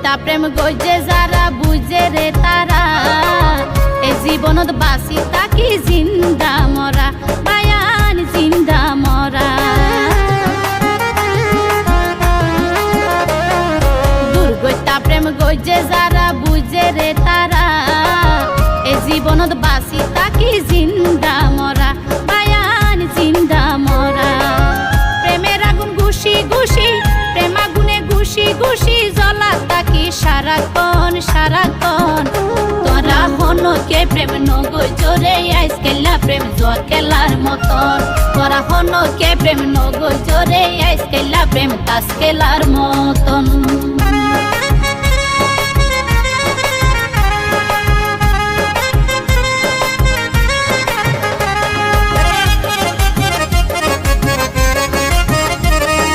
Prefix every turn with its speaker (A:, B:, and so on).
A: গইতা প্রেম গইজে যারা বুঝে রে তারা এ জীবনত বাসি তাকি জিন্দা মরা বায়ান জিন্দা মরা দুর্গইতা প্রেম গইজে যারা বুঝে রে তারা এ জীবনত বাসি তাকি জিন্দা মরা বায়ান জিন্দা মরা প্রেমের আগুন ঘুষি ঘুষি প্রেম আগুনে ঘুষি ঘুষি জ্বলা তাকি সারাক্ষণ সারাক্ষণ তোরা হনকে প্রেম নগৈ জোরে আইসকেলা প্রেম জোর খেলার মতন তোরা হনকে প্রেম নগৈ জোরে আইসকেলা প্রেম তাস খেলার মতন।